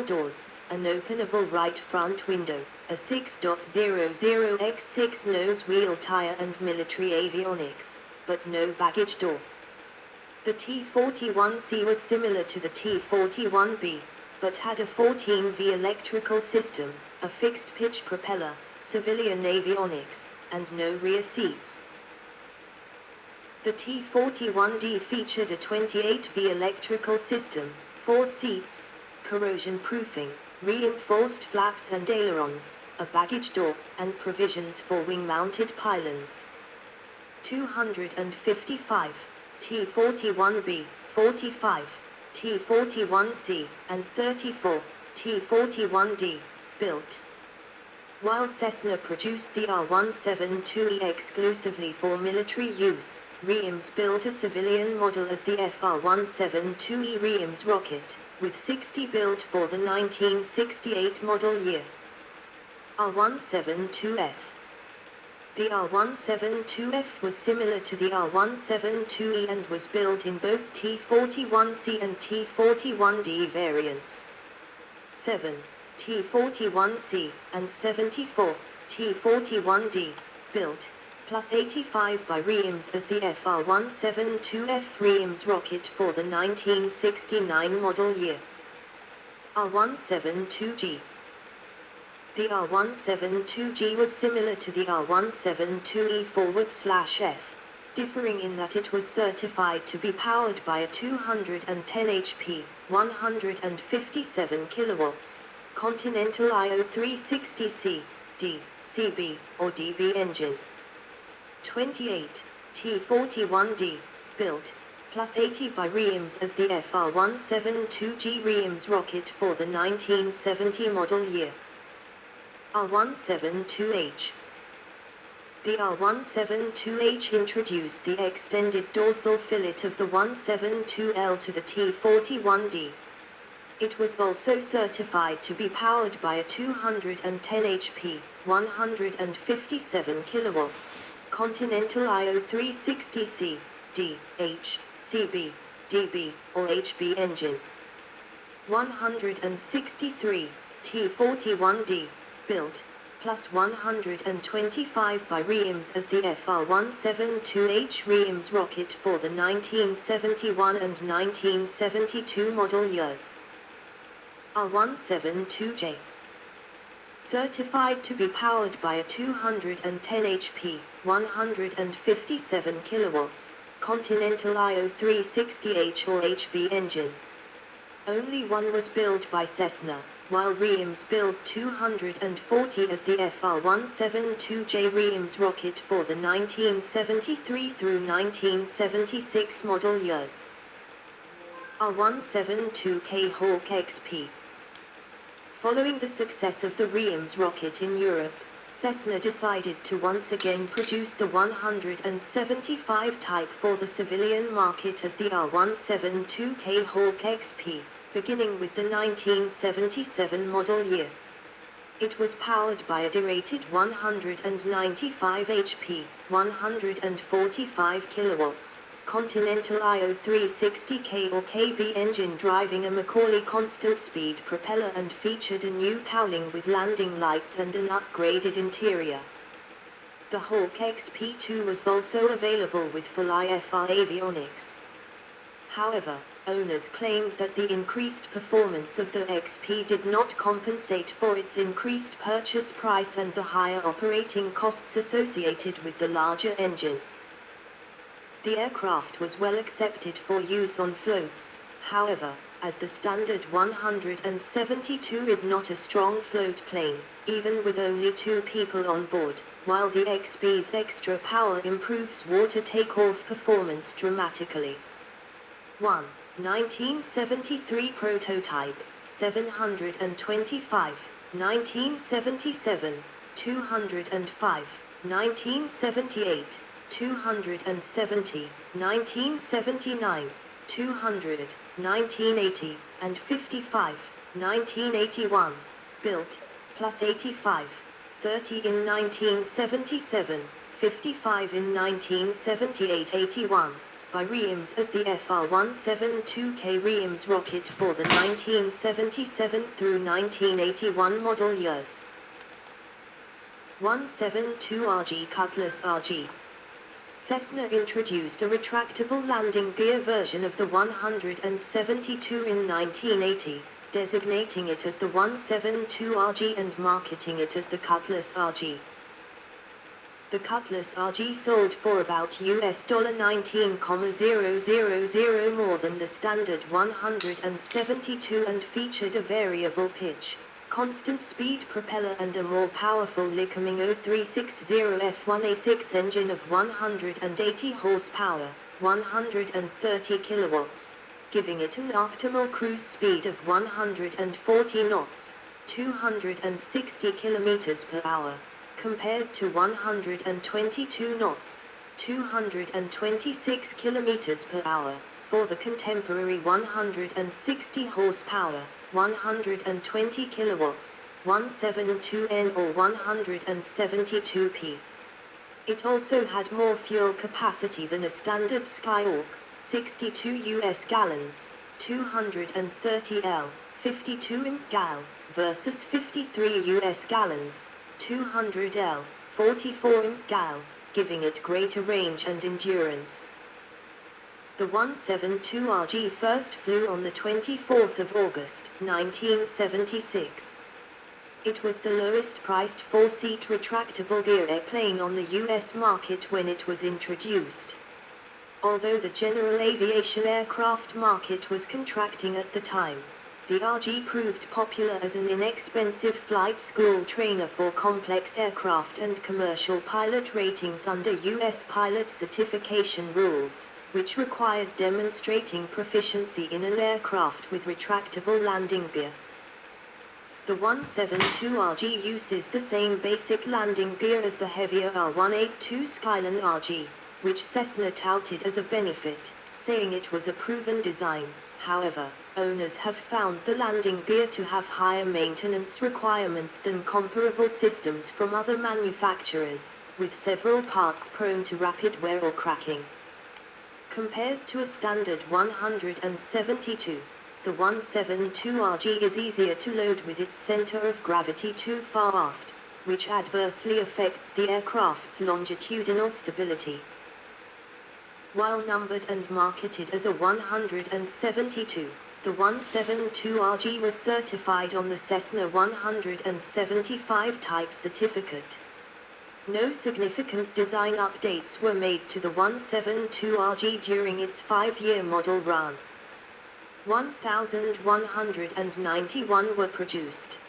doors, an openable right front window, a 6.00x6 nose wheel tire and military avionics, but no baggage door. The T-41C was similar to the T-41B, but had a 14V electrical system, a fixed-pitch propeller, civilian avionics, and no rear seats. The T-41D featured a 28V electrical system, 4 seats, corrosion proofing, reinforced flaps and ailerons, a baggage door, and provisions for wing-mounted pylons. 255, T-41B, 45, T-41C, and 34, T-41D, built. While Cessna produced the R-172E exclusively for military use, Reims built a civilian model as the FR-172E Reims rocket, with 60 built for the 1968 model year. R-172F. The R-172F was similar to the R-172E and was built in both T-41C and T-41D variants. 7. T-41C, and 74, T-41D, built, plus 85 by Reims as the FR-172F Reims rocket for the 1969 model year. R-172G. The R-172G was similar to the R-172E/F, differing in that it was certified to be powered by a 210 HP, 157 kilowatts, Continental IO360C, D, CB, or DB engine. 28, T-41D, built, plus 80 by Reims as the FR-172G Reims rocket for the 1970 model year. R-172H. The R-172H introduced the extended dorsal fillet of the 172L to the T-41D. It was also certified to be powered by a 210 HP, 157 kilowatts, Continental IO360C, D, H, CB, DB, or HB engine. 163, T-41D, built, plus 125 by Reims as the FR-172H Reims rocket for the 1971 and 1972 model years. R-172J. Certified to be powered by a 210 HP, 157 kilowatts, Continental IO360H or HB engine. Only one was built by Cessna, while Reims built 240 as the FR-172J Reims rocket for the 1973 through 1976 model years. R-172K Hawk XP. Following the success of the Reims rocket in Europe, Cessna decided to once again produce the 175 type for the civilian market as the R-172K Hawk XP, beginning with the 1977 model year. It was powered by a derated 195 HP, 145 kilowatts, Continental IO360K or KB engine driving a Macaulay constant speed propeller and featured a new cowling with landing lights and an upgraded interior. The Hawk XP2 was also available with full IFR avionics. However, owners claimed that the increased performance of the XP did not compensate for its increased purchase price and the higher operating costs associated with the larger engine. The aircraft was well accepted for use on floats, however, as the standard 172 is not a strong float plane, even with only 2 people on board, while the XP's extra power improves water takeoff performance dramatically. 1. 1973 prototype, 725, 1977, 205, 1978, 270, 1979, 200, 1980, and 55, 1981, built, plus 85, 30 in 1977, 55 in 1978-81, by Reims as the FR-172K Reims rocket for the 1977 through 1981 model years. 172RG Cutlass RG. Cessna introduced a retractable landing gear version of the 172 in 1980, designating it as the 172RG and marketing it as the Cutlass RG. The Cutlass RG sold for about $19,000 more than the standard 172 and featured a variable pitch, constant speed propeller and a more powerful Lycoming 0360 F1A6 engine of 180 horsepower, 130 kilowatts, giving it an optimal cruise speed of 140 knots, 260 kilometers per hour, compared to 122 knots, 226 kilometers per hour, for the contemporary 160 horsepower, 120 kilowatts, 172N or 172P. It also had more fuel capacity than a standard Skyhawk, 62 US gallons, 230 L, 52 gal, versus 53 US gallons, 200 L, 44 gal, giving it greater range and endurance. The 172RG first flew on the 24th of August, 1976. It was the lowest-priced four-seat retractable gear airplane on the U.S. market when it was introduced. Although the general aviation aircraft market was contracting at the time, the RG proved popular as an inexpensive flight school trainer for complex aircraft and commercial pilot ratings under U.S. pilot certification rules, which required demonstrating proficiency in an aircraft with retractable landing gear. The 172RG uses the same basic landing gear as the heavier R182 Skyline RG, which Cessna touted as a benefit, saying it was a proven design. However, owners have found the landing gear to have higher maintenance requirements than comparable systems from other manufacturers, with several parts prone to rapid wear or cracking. Compared to a standard 172, the 172RG is easier to load with its center of gravity too far aft, which adversely affects the aircraft's longitudinal stability. While numbered and marketed as a 172, the 172RG was certified on the Cessna 175 type certificate. No significant design updates were made to the 172RG during its 5-year model run. 1,191 were produced.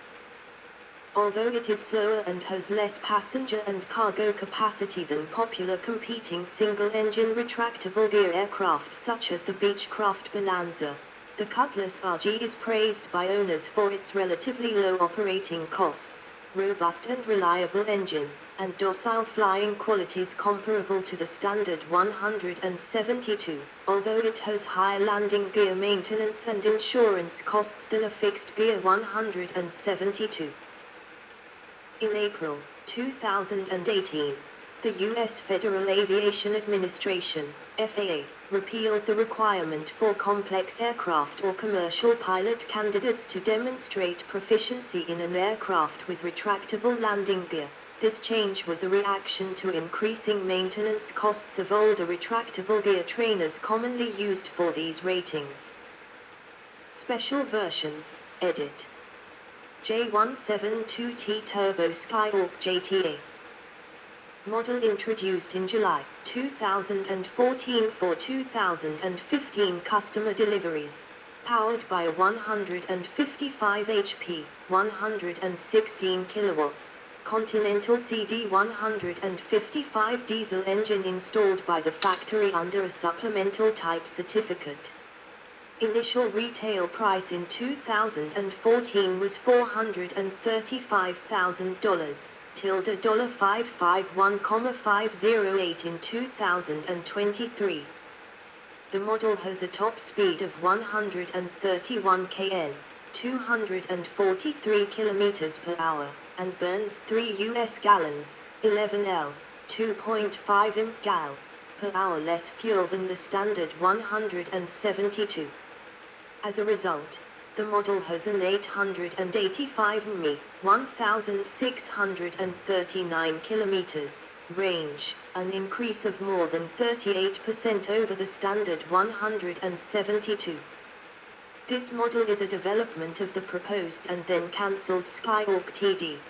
Although it is slower and has less passenger and cargo capacity than popular competing single-engine retractable gear aircraft such as the Beechcraft Bonanza, the Cutlass RG is praised by owners for its relatively low operating costs, robust and reliable engine, and docile flying qualities comparable to the standard 172, although it has higher landing gear maintenance and insurance costs than a fixed-gear 172. In April 2018, the U.S. Federal Aviation Administration, FAA, repealed the requirement for complex aircraft or commercial pilot candidates to demonstrate proficiency in an aircraft with retractable landing gear. This change was a reaction to increasing maintenance costs of older retractable gear trainers commonly used for these ratings. Special versions, edit. J172T Turbo Skyhawk JTA. Model introduced in July 2014 for 2015 customer deliveries. Powered by a 155 HP, 116 kilowatts. Continental CD 155 diesel engine installed by the factory under a supplemental type certificate. Initial retail price in 2014 was $435,000, $551,508 in 2023. The model has a top speed of 131 km, 243 km per hour, and burns 3 US gallons, 11 L, 2.5 gal. per hour less fuel than the standard 172. As a result, the model has an 885 mi, 1,639 kilometers, range, an increase of more than 38% over the standard 172. This model is a development of the proposed and then cancelled Skyhawk TD.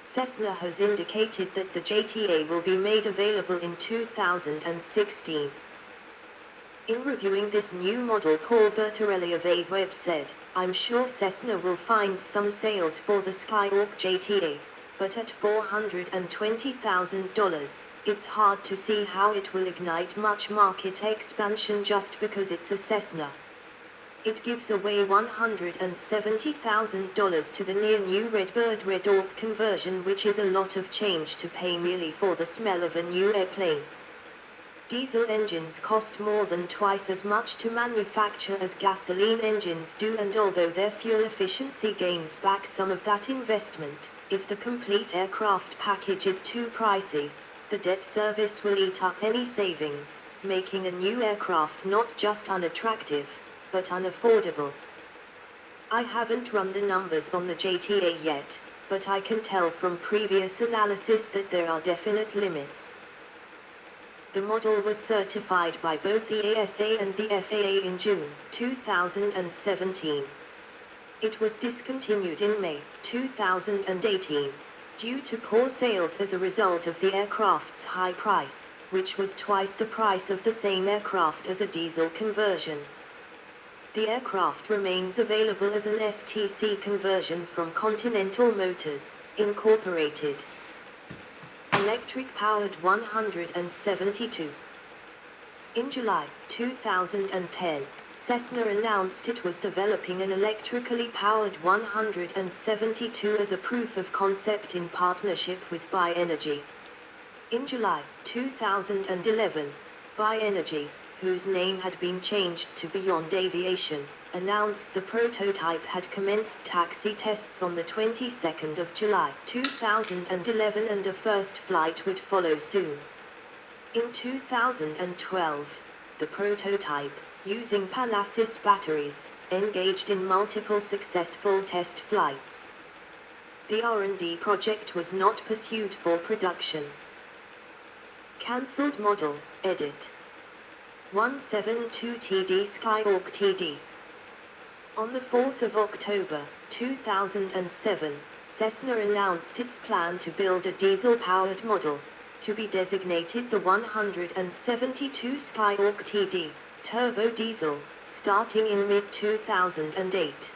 Cessna has indicated that the JTA will be made available in 2016. In reviewing this new model, Paul Bertorelli of AveWeb said, "I'm sure Cessna will find some sales for the Skyhawk JTA, but at $420,000, it's hard to see how it will ignite much market expansion just because it's a Cessna. It gives away $170,000 to the near-new Redbird Red Orc conversion, which is a lot of change to pay merely for the smell of a new airplane. Diesel engines cost more than twice as much to manufacture as gasoline engines do, and although their fuel efficiency gains back some of that investment, if the complete aircraft package is too pricey, the debt service will eat up any savings, making a new aircraft not just unattractive, but unaffordable. I haven't run the numbers on the JTA yet, but I can tell from previous analysis that there are definite limits." The model was certified by both the ASA and the FAA in June 2017. It was discontinued in May 2018, due to poor sales as a result of the aircraft's high price, which was twice the price of the same aircraft as a diesel conversion. The aircraft remains available as an STC conversion from Continental Motors, Incorporated. Electric-powered 172. In July 2010, Cessna announced it was developing an electrically powered 172 as a proof of concept in partnership with BioEnergy. In July 2011, BioEnergy, whose name had been changed to Beyond Aviation, announced the prototype had commenced taxi tests on the 22nd of July 2011 and a first flight would follow soon. In 2012, the prototype, using Palacis batteries, engaged in multiple successful test flights. The R&D project was not pursued for production. Cancelled model, edit. 172TD Skyhawk TD. On the 4th of October 2007, Cessna announced its plan to build a diesel-powered model, to be designated the 172 Skyhawk TD, turbo diesel, starting in mid-2008.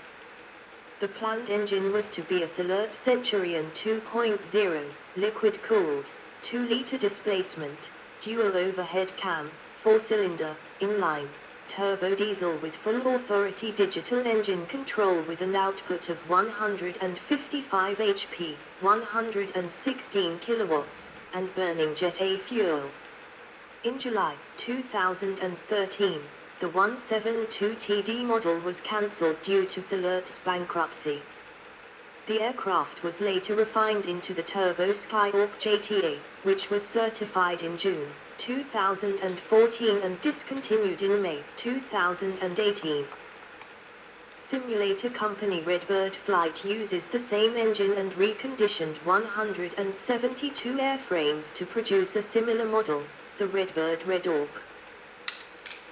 The planned engine was to be a Third Centurion 2.0, liquid-cooled, 2-liter displacement, dual overhead cam, 4-cylinder, inline, turbo diesel with full authority digital engine control with an output of 155 HP, 116 kilowatts, and burning Jet A fuel. In July 2013, the 172TD model was cancelled due to Thirt's bankruptcy. The aircraft was later refined into the Turbo Skyhawk JTA, which was certified in June 2014 and discontinued in May 2018. Simulator company Redbird Flight uses the same engine and reconditioned 172 airframes to produce a similar model, the Redbird Red Orc.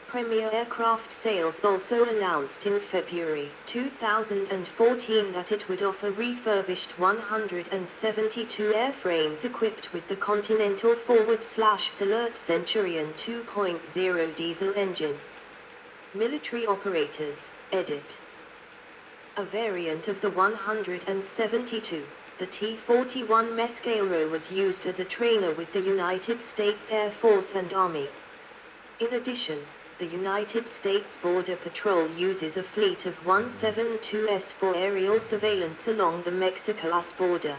Premier Aircraft Sales also announced in February 2014 that it would offer refurbished 172 airframes equipped with the Continental /Third Centurion 2.0 diesel engine. Military operators, edit. A variant of the 172, the T-41 Mescalero was used as a trainer with the United States Air Force and Army. In addition, the United States Border Patrol uses a fleet of 172s for aerial surveillance along the Mexico-US border.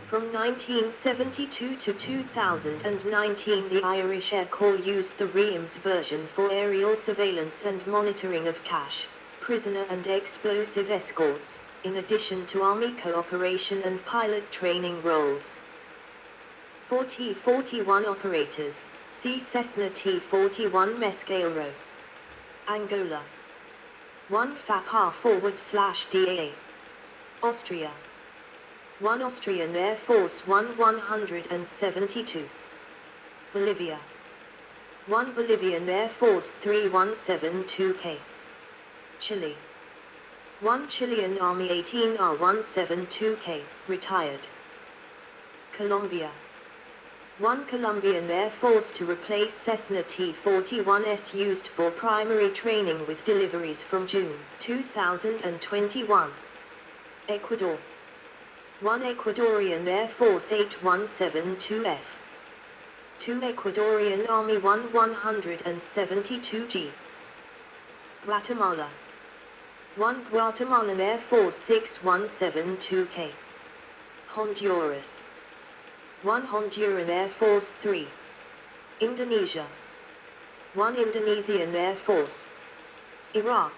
From 1972 to 2019, the Irish Air Corps used the Reims version for aerial surveillance and monitoring of cache, prisoner and explosive escorts, in addition to Army cooperation and pilot training roles. For T-41 operators, See Cessna T-41 Mescalero. Angola. 1 FAPA/DAA. Austria. 1 Austrian Air Force 172. Bolivia. 1 Bolivian Air Force 3172K. Chile. 1 Chilean Army 18R172K, retired. Colombia. 1 Colombian Air Force to replace Cessna T-41s used for primary training with deliveries from June 2021. Ecuador. 1 Ecuadorian Air Force 8172F. 2 Ecuadorian Army 172G. Guatemala. 1 Guatemalan Air Force 6172K. Honduras. 1 Honduran Air Force 3. Indonesia. 1 Indonesian Air Force. Iraq.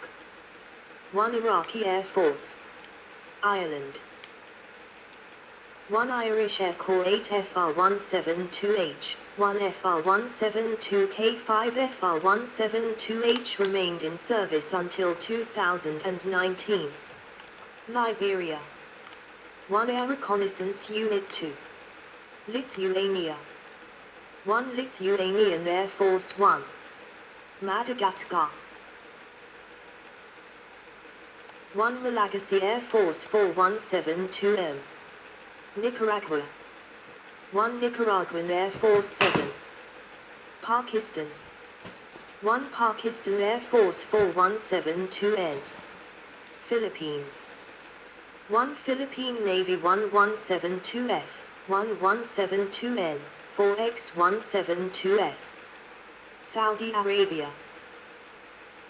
1 Iraqi Air Force. Ireland. 1 Irish Air Corps 8 FR172H, 1 FR172K, 5 FR172H remained in service until 2019. Liberia. 1 Air Reconnaissance Unit 2. Lithuania. 1 Lithuanian Air Force 1. Madagascar. 1 Malagasy Air Force 4172M. Nicaragua. 1 Nicaraguan Air Force 7. Pakistan. 1 Pakistan Air Force 4172N. Philippines. 1 Philippine Navy 1172F, 1172N, 4X172S. Saudi Arabia.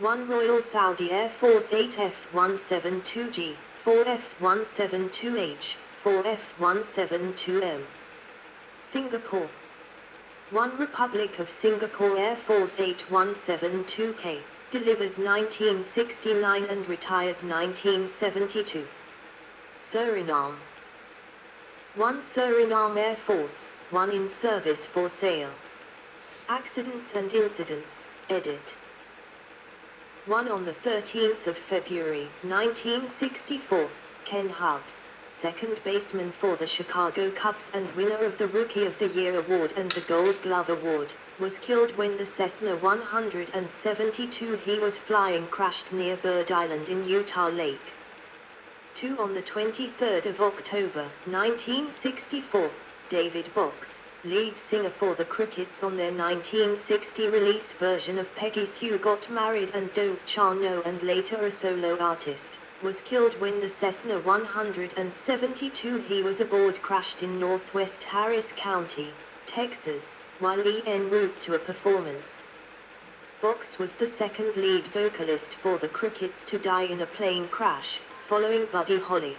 1 Royal Saudi Air Force 8F172G, 4F172H, 4F172M. Singapore. 1 Republic of Singapore Air Force 8172K, delivered 1969 and retired 1972. Suriname. 1 Suriname Air Force, 1 in service for sale. Accidents and Incidents, edit. 1 on the 13th of February, 1964, Ken Hubbs, second baseman for the Chicago Cubs and winner of the Rookie of the Year Award and the Gold Glove Award, was killed when the Cessna 172 he was flying crashed near Bird Island in Utah Lake. 2 on the 23rd of October, 1964, David Box, lead singer for the Crickets on their 1960 release version of Peggy Sue Got Married and Don't Cha Know and later a solo artist, was killed when the Cessna 172 he was aboard crashed in northwest Harris County, Texas, while en route to a performance. Box was the second lead vocalist for the Crickets to die in a plane crash, following Buddy Holly.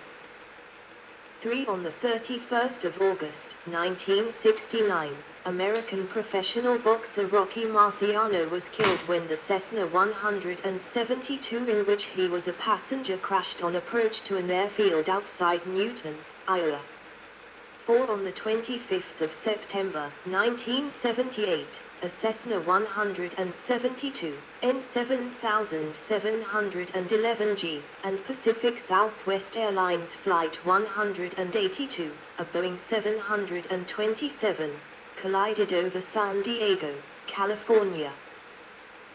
3 on the 31st of August, 1969, American professional boxer Rocky Marciano was killed when the Cessna 172 in which he was a passenger crashed on approach to an airfield outside Newton, Iowa. 4 on the 25th of September, 1978, a Cessna 172, N7711G, and Pacific Southwest Airlines Flight 182, a Boeing 727, collided over San Diego, California.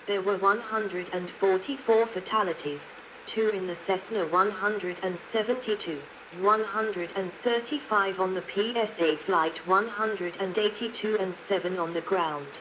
There were 144 fatalities, 2 in the Cessna 172. 135 on the PSA Flight 182 and 7 on the ground.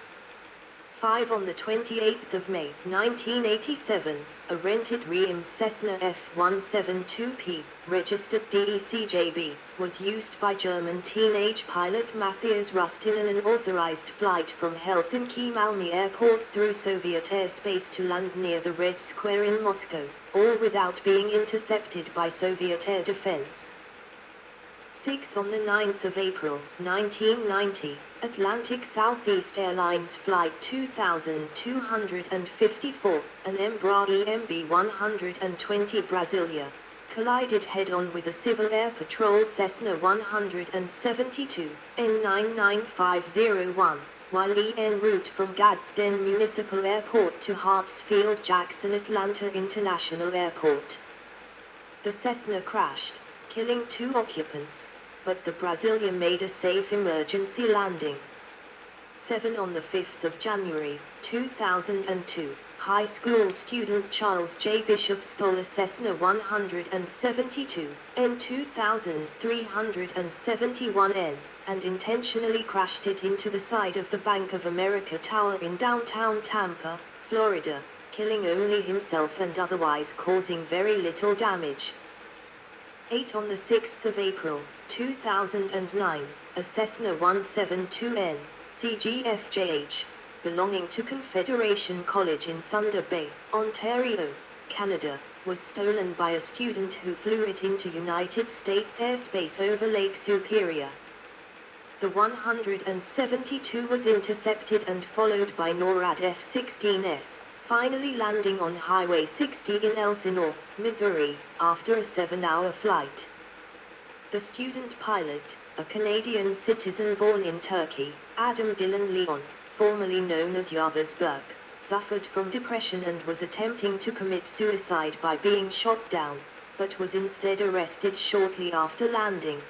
5 on the 28th of May, 1987, a rented Riem Cessna F-172P, registered DECJB, was used by German teenage pilot Matthias Rustin in an authorized flight from Helsinki-Malmi Airport through Soviet airspace to land near the Red Square in Moscow, all without being intercepted by Soviet air defense. 6 on the 9th of April, 1990, Atlantic Southeast Airlines Flight 2254, an Embraer EMB-120 Brasilia, collided head-on with a Civil Air Patrol Cessna 172, N99501, while en route from Gadsden Municipal Airport to Hartsfield-Jackson Atlanta International Airport. The Cessna crashed, killing 2 occupants, but the Brazilian made a safe emergency landing. 7 On the 5th of January, 2002, high school student Charles J. Bishop stole a Cessna 172, N2371N, and intentionally crashed it into the side of the Bank of America Tower in downtown Tampa, Florida, killing only himself and otherwise causing very little damage. 8 On the 6th of April, 2009, a Cessna 172N, CGFJH, belonging to Confederation College in Thunder Bay, Ontario, Canada, was stolen by a student who flew it into United States airspace over Lake Superior. The 172 was intercepted and followed by NORAD F-16s, finally landing on Highway 60 in Elsinore, Missouri, after a 7-hour flight. The student pilot, a Canadian citizen born in Turkey, Adam Dylan Leon, formerly known as Yavuz Berk, suffered from depression and was attempting to commit suicide by being shot down, but was instead arrested shortly after landing.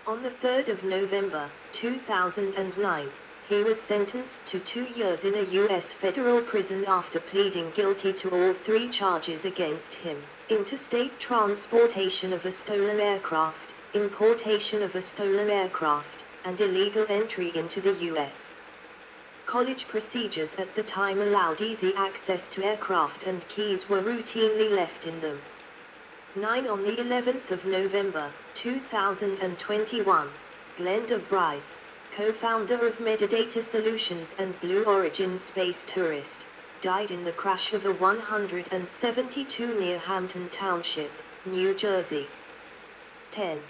On the 3rd of November, 2009, he was sentenced to 2 years in a U.S. federal prison after pleading guilty to all 3 charges against him: interstate transportation of a stolen aircraft, importation of a stolen aircraft, and illegal entry into the U.S. College procedures at the time allowed easy access to aircraft and keys were routinely left in them. 9 On the 11th of November, 2021, Glenn DeVries, co-founder of Metadata Solutions and Blue Origin Space Tourist, died in the crash of a 172 near Hampton Township, New Jersey. 10.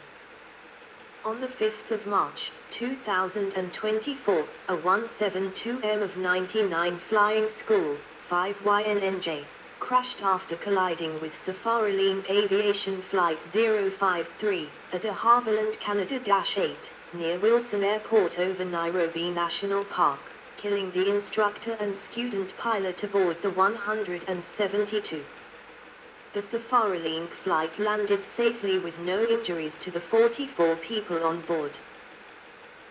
On the 5th of March, 2024, a 172M of 99 Flying School, 5YNNJ, crashed after colliding with Safarilink Aviation Flight 053, at de Havilland, Canada-8, near Wilson Airport over Nairobi National Park, killing the instructor and student pilot aboard the 172. The Safarilink flight landed safely with no injuries to the 44 people on board.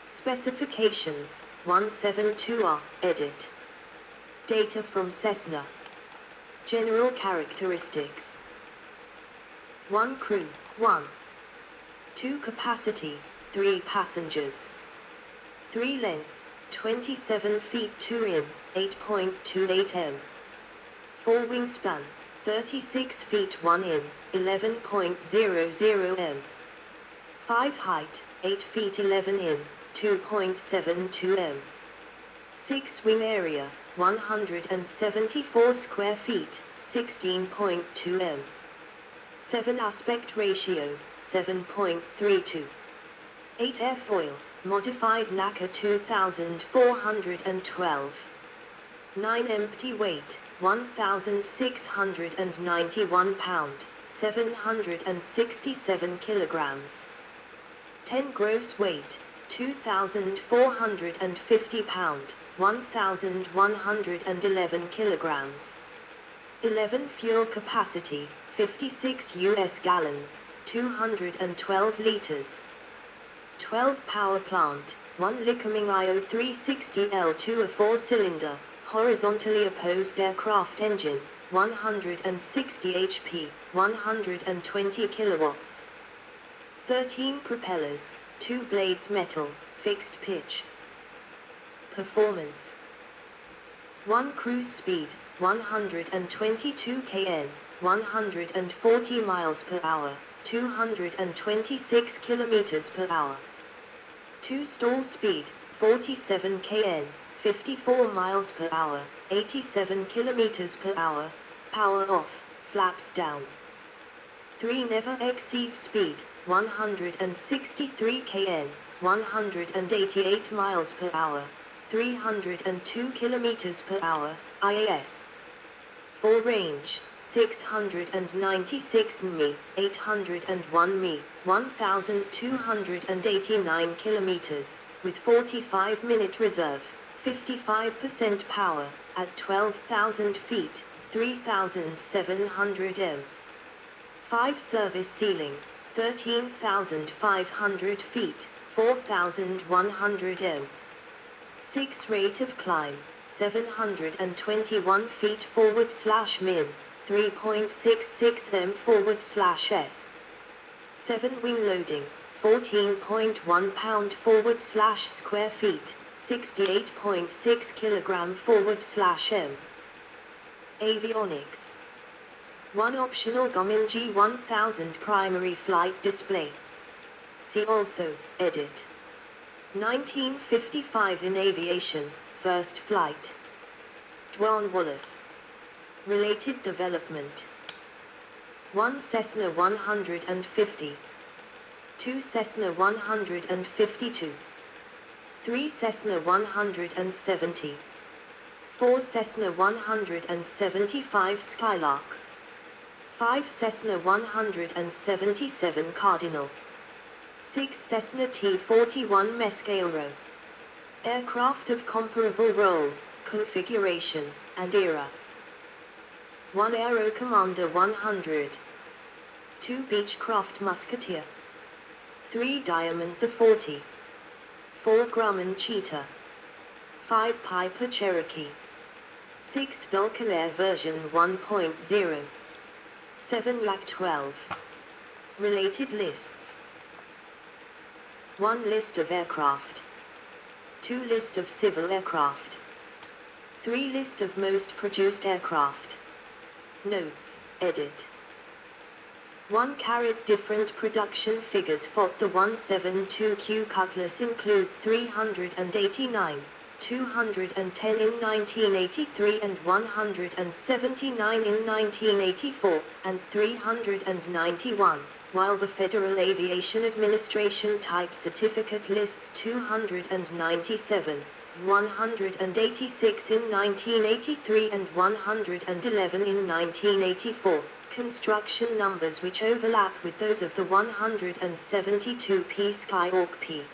Specifications: 172R, edit. Data from Cessna. General characteristics: 1 crew, 1. 2 capacity, 3 passengers. 3 length, 27 feet 2 in, 8.28 m. 4 wingspan, 36 feet 1 in, 11.00 m. 5 height, 8 feet 11 in, 2.72 m. 6 wing area, 174 square feet, 16.2 m. 7 aspect ratio, 7.32. 8 airfoil, modified NACA 2412. 9 empty weight, 1,691 pound, 767 kilograms. 10 gross weight, 2,450 pound, 1,111 kilograms. 11 fuel capacity, 56 US gallons, 212 liters. 12 power plant, 1 Lycoming IO360L2, a 4-cylinder, horizontally opposed aircraft engine, 160 HP, 120 kilowatts. 13 propellers, 2-blade metal, fixed pitch. Performance: 1 cruise speed, 122 kn, 140 miles per hour, 226 kilometers per hour. 2 stall speed, 47 kn, 54 miles per hour, 87 kilometers per hour, power off, flaps down. 3 never exceed speed, 163 kn, 188 miles per hour, 302 kilometers per hour, IAS. 4 range, 696 mi, 801 mi, 1,289 kilometers, with 45-minute reserve, 55% power, at 12,000 feet, 3,700 m. 5 service ceiling, 13,500 feet, 4,100 m. 6 rate of climb, 721 feet /min, 3.66 m/s. 7 wing loading, 14.1 pound /square feet, 68.6 kilogram /m. Avionics. 1 optional Garmin G1000 primary flight display. See also, edit. 1955 in aviation, first flight. Dwan Wallace. Related development. 1 Cessna 150. 2 Cessna 152. 3 Cessna 170. 4 Cessna 175 Skylark. 5 Cessna 177 Cardinal. 6 Cessna T-41 Mescalero. Aircraft of comparable role, configuration, and era. 1 Aero Commander 100. 2 Beechcraft Musketeer. 3 Diamond the 40. 4 Grumman Cheetah. 5 Piper Cherokee. 6 Vulcan version 1.0. 7 Lac 12. Related lists. 1 List of aircraft. 2 List of civil aircraft. 3 List of most produced aircraft. Notes, edit. 1 Different production figures for the 172Q Cutlass include 389, 210 in 1983 and 179 in 1984, and 391, while the Federal Aviation Administration Type Certificate lists 297, 186 in 1983 and 111 in 1984, construction numbers which overlap with those of the 172P Skyhawk P.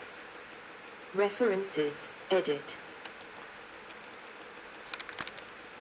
References, edit.